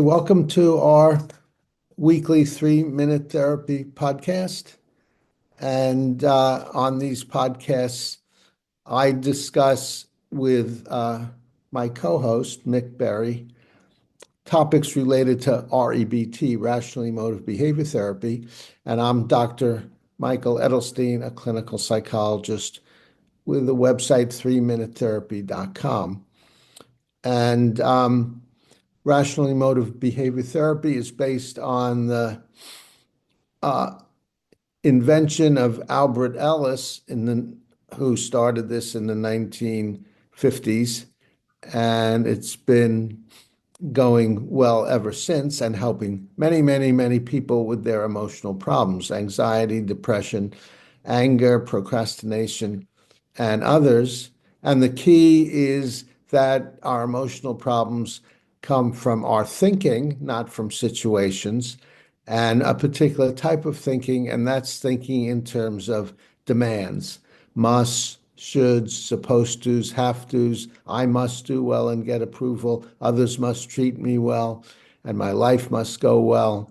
Welcome to our weekly 3-minute therapy podcast. And on these podcasts, I discuss with my co-host, Mick Berry, topics related to REBT, Rational Emotive Behavior Therapy. And I'm Dr. Michael Edelstein, a clinical psychologist with the website 3minutetherapy.com. And Rational Emotive Behavior Therapy is based on the uh, invention of Albert Ellis, who started this in the 1950s, and it's been going well ever since and helping many, many, many people with their emotional problems, anxiety, depression, anger, procrastination, and others. And the key is that our emotional problems come from our thinking, not from situations, and a particular type of thinking, and that's thinking in terms of demands, must, shoulds, supposed tos, have tos. I must do well and get approval. Others must treat me well, and my life must go well.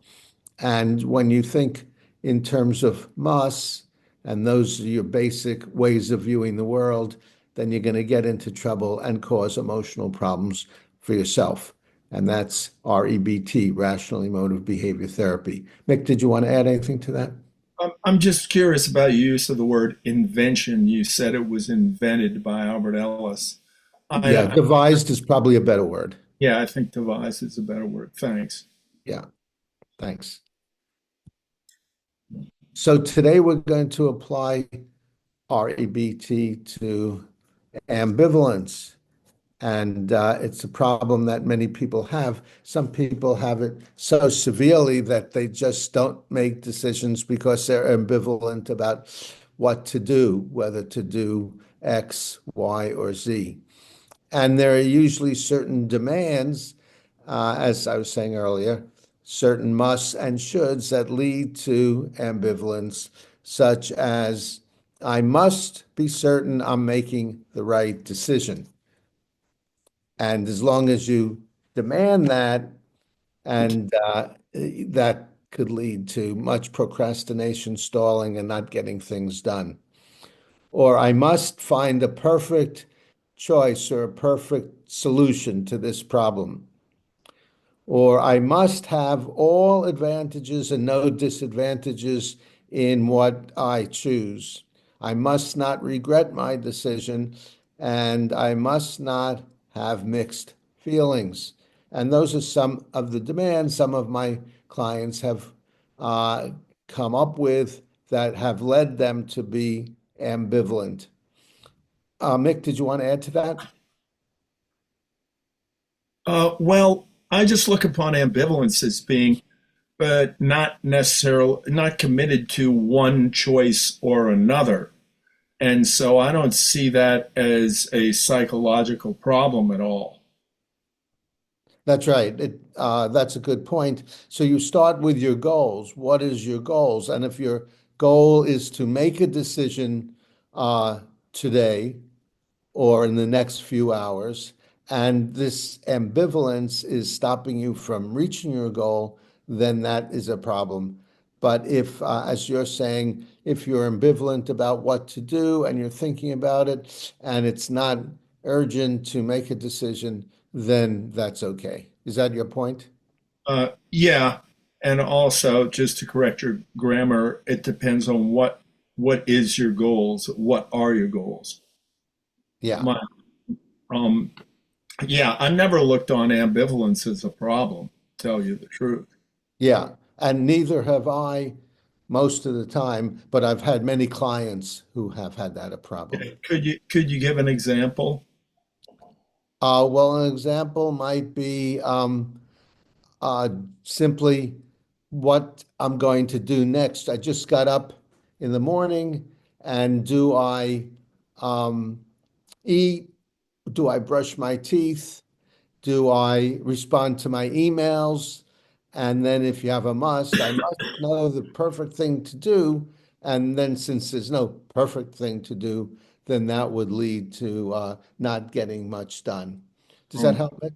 And when you think in terms of must, and those are your basic ways of viewing the world, then you're going to get into trouble and cause emotional problems for yourself. And that's REBT, Rational Emotive Behavior Therapy. Mick, did you want to add anything to that? I'm just curious about your use of the word invention. You said it was invented by Albert Ellis. Yeah, I devised is probably a better word. yeah, I think devise is a better word. Thanks. Yeah, thanks. So today we're going to apply REBT to ambivalence. And it's a problem that many people have. Some people have it so severely that they just don't make decisions because they're ambivalent about what to do, whether to do X, Y, or Z. And there are usually certain demands, as I was saying earlier, certain musts and shoulds that lead to ambivalence, such as I must be certain I'm making the right decision. And as long as you demand that, and that could lead to much procrastination, stalling, and not getting things done. Or I must find a perfect choice or a perfect solution to this problem. Or I must have all advantages and no disadvantages in what I choose. I must not regret my decision, and I must not have mixed feelings. And those are some of the demands some of my clients have uh, come up with that have led them to be ambivalent. Mick, did you want to add to that? Well, I just look upon ambivalence as being, but not necessarily not committed to one choice or another. And so I don't see that as a psychological problem at all. That's right. That's a good point. So you start with your goals. What is your goals? And if your goal is to make a decision uh, today or in the next few hours, and this ambivalence is stopping you from reaching your goal, then that is a problem. But if, as you're saying, if you're ambivalent about what to do and you're thinking about it and it's not urgent to make a decision, then that's okay. Is that your point? Yeah, and also just to correct your grammar, it depends on what is your goals. What are your goals? Yeah. My um, yeah, I never looked on ambivalence as a problem, to tell you the truth. Yeah. And neither have I most of the time, but I've had many clients who have had that a problem. Okay. Could you give an example? Well, an example might be uh, simply what I'm going to do next. I just got up in the morning, and do I eat? Do I brush my teeth? Do I respond to my emails? And then if you have a must, I must know the perfect thing to do. And then since there's no perfect thing to do, then that would lead to not getting much done. Does that Um, help, Nick?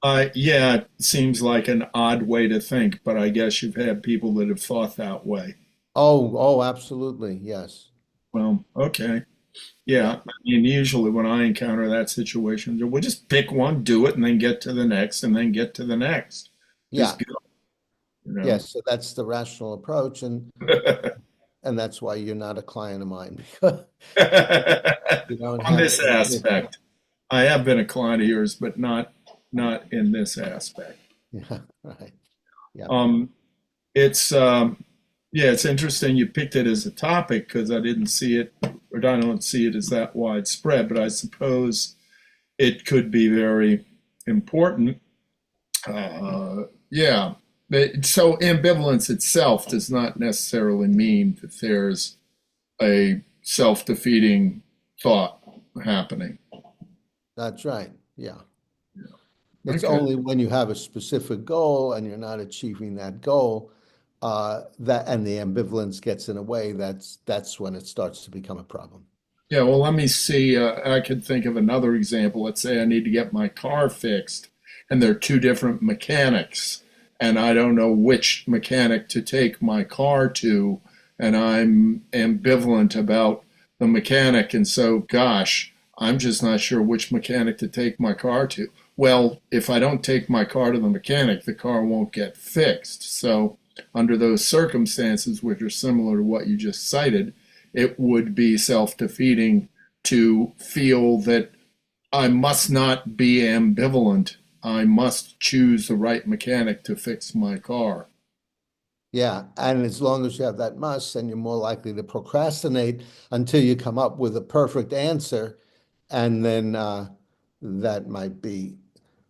Yeah, it seems like an odd way to think, but I guess you've had people that have thought that way. Oh, absolutely. Yes. Well, okay. Yeah. Yeah, I mean, usually when I encounter that situation, we'll just pick one, do it, and then get to the next, and then get to the next. Yeah. Just go, you know. Yes. So that's the rational approach. And that's why you're not a client of mine. You don't On have this the, aspect, I have been a client of yours, but not in this aspect. yeah, right. Yeah. Um, it's yeah, it's interesting you picked it as a topic because I didn't see it, or I don't see it as that widespread, but I suppose it could be very important. Yeah. So ambivalence itself does not necessarily mean that there's a self-defeating thought happening. That's right. Yeah. It's Okay. only when you have a specific goal and you're not achieving that goal, that and the ambivalence gets in a way, that's when it starts to become a problem. Yeah, well, let me see. I could think of another example. Let's say I need to get my car fixed, and there are two different mechanics, and I don't know which mechanic to take my car to, and I'm ambivalent about the mechanic, and so, gosh, I'm just not sure which mechanic to take my car to. Well, if I don't take my car to the mechanic, the car won't get fixed. So, under those circumstances, which are similar to what you just cited, it would be self defeating to feel that I must not be ambivalent. I must choose the right mechanic to fix my car. Yeah, and as long as you have that must, then you're more likely to procrastinate until you come up with a perfect answer, and then that might be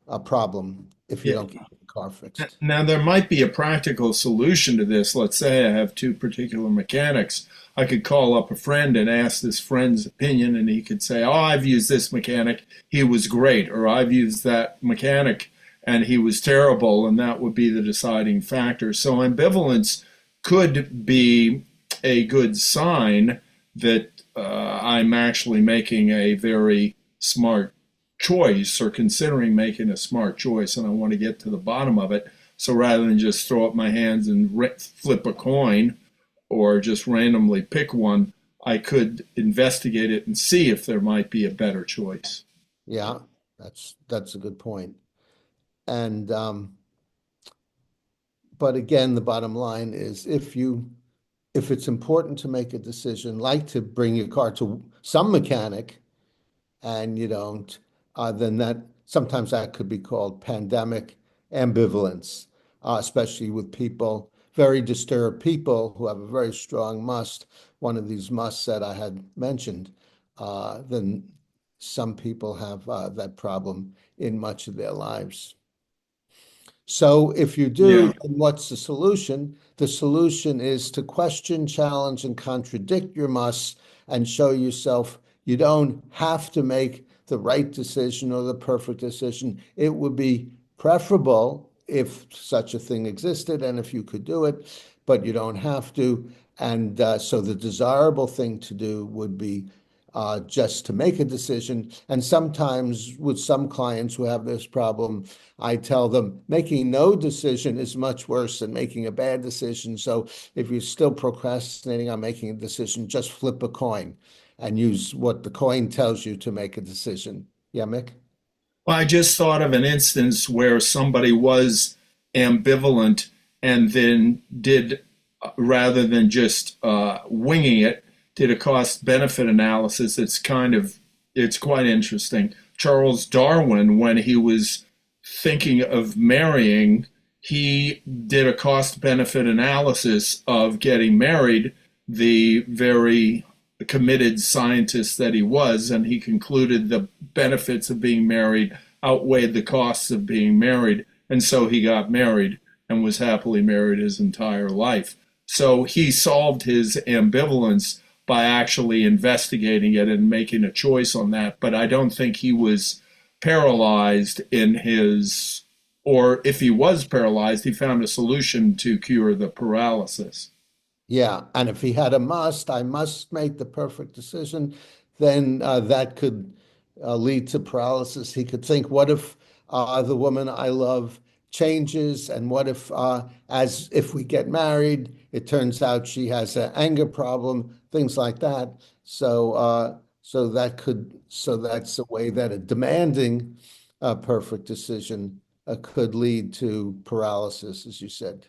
a problem if you Yeah. don't get the car fixed. Now, there might be a practical solution to this. Let's say I have two particular mechanics. I could call up a friend and ask this friend's opinion, and he could say, "Oh, I've used this mechanic. He was great," or "I've used that mechanic and he was terrible," and that would be the deciding factor. So, ambivalence could be a good sign that I'm actually making a very smart choice or considering making a smart choice and I want to get to the bottom of it. So rather than just throw up my hands and flip a coin or just randomly pick one, I could investigate it and see if there might be a better choice. Yeah, that's a good point. And but again, the bottom line is if it's important to make a decision, like to bring your car to some mechanic, and you don't, then that sometimes that could be called pandemic ambivalence, especially with people, very disturbed people who have a very strong must, one of these musts that I had mentioned, then some people have that problem in much of their lives. So if you do, Yeah. then what's the solution? The solution is to question, challenge, and contradict your musts and show yourself you don't have to make the right decision or the perfect decision. It would be preferable if such a thing existed and if you could do it, but you don't have to. And so the desirable thing to do would be just to make a decision. And sometimes with some clients who have this problem, I tell them making no decision is much worse than making a bad decision. So if you're still procrastinating on making a decision, just flip a coin and use what the coin tells you to make a decision. Yeah, Mick? Well, I just thought of an instance where somebody was ambivalent and then did, rather than just winging it, did a cost benefit analysis. It's quite interesting. Charles Darwin, when he was thinking of marrying, he did a cost benefit analysis of getting married, the very committed scientist that he was, and he concluded the benefits of being married outweighed the costs of being married. And so he got married and was happily married his entire life. So he solved his ambivalence by actually investigating it and making a choice on that. But I don't think he was paralyzed in his, or if he was paralyzed, he found a solution to cure the paralysis. Yeah, and if he had a must, I must make the perfect decision, then that could lead to paralysis. He could think, what if the woman I love changes, and what if, as if we get married, it turns out she has an anger problem, things like that. So that's a way that a demanding perfect decision could lead to paralysis, as you said.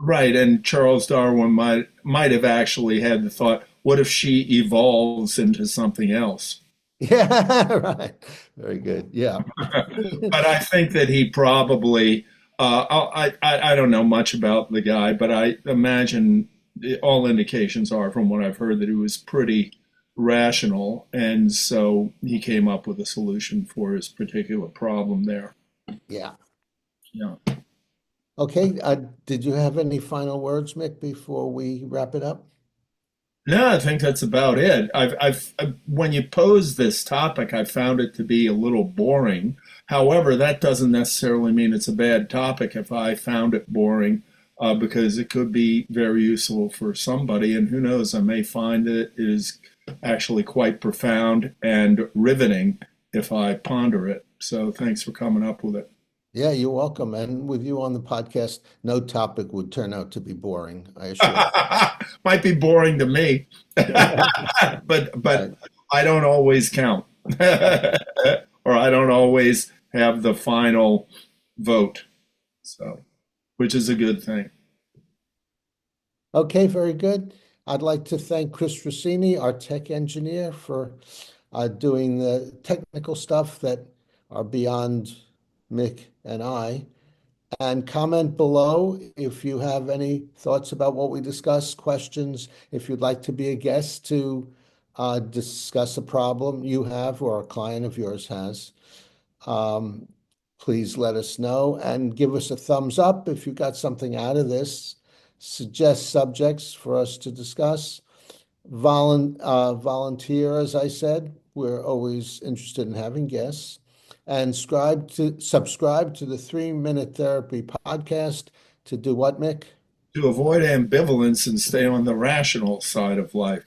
Right, and Charles Darwin might have actually had the thought, what if she evolves into something else? Yeah, right. Very good. Yeah. But I think that he probably, I don't know much about the guy, but I imagine all indications are from what I've heard that he was pretty rational, and so he came up with a solution for his particular problem there. Yeah. Yeah. Okay. Did you have any final words, Mick, before we wrap it up? No, I think that's about it. When you pose this topic, I found it to be a little boring. However, that doesn't necessarily mean it's a bad topic if I found it boring, because it could be very useful for somebody. And who knows, I may find it is actually quite profound and riveting if I ponder it. So thanks for coming up with it. Yeah, you're welcome. And with you on the podcast, no topic would turn out to be boring, I assure Might be boring to me, but you. I don't always count, or I don't always have the final vote. So, which is a good thing. Okay, very good. I'd like to thank Chris Rossini, our tech engineer, for doing the technical stuff that are beyond Mick and I. And comment below if you have any thoughts about what we discussed, questions, if you'd like to be a guest to discuss a problem you have or a client of yours has. Um, please let us know and give us a thumbs up if you got something out of this. Suggest subjects for us to discuss. Volunteer, as I said. We're always interested in having guests. And subscribe to the 3 Minute Therapy podcast to do what, Mick? To avoid ambivalence and stay on the rational side of life.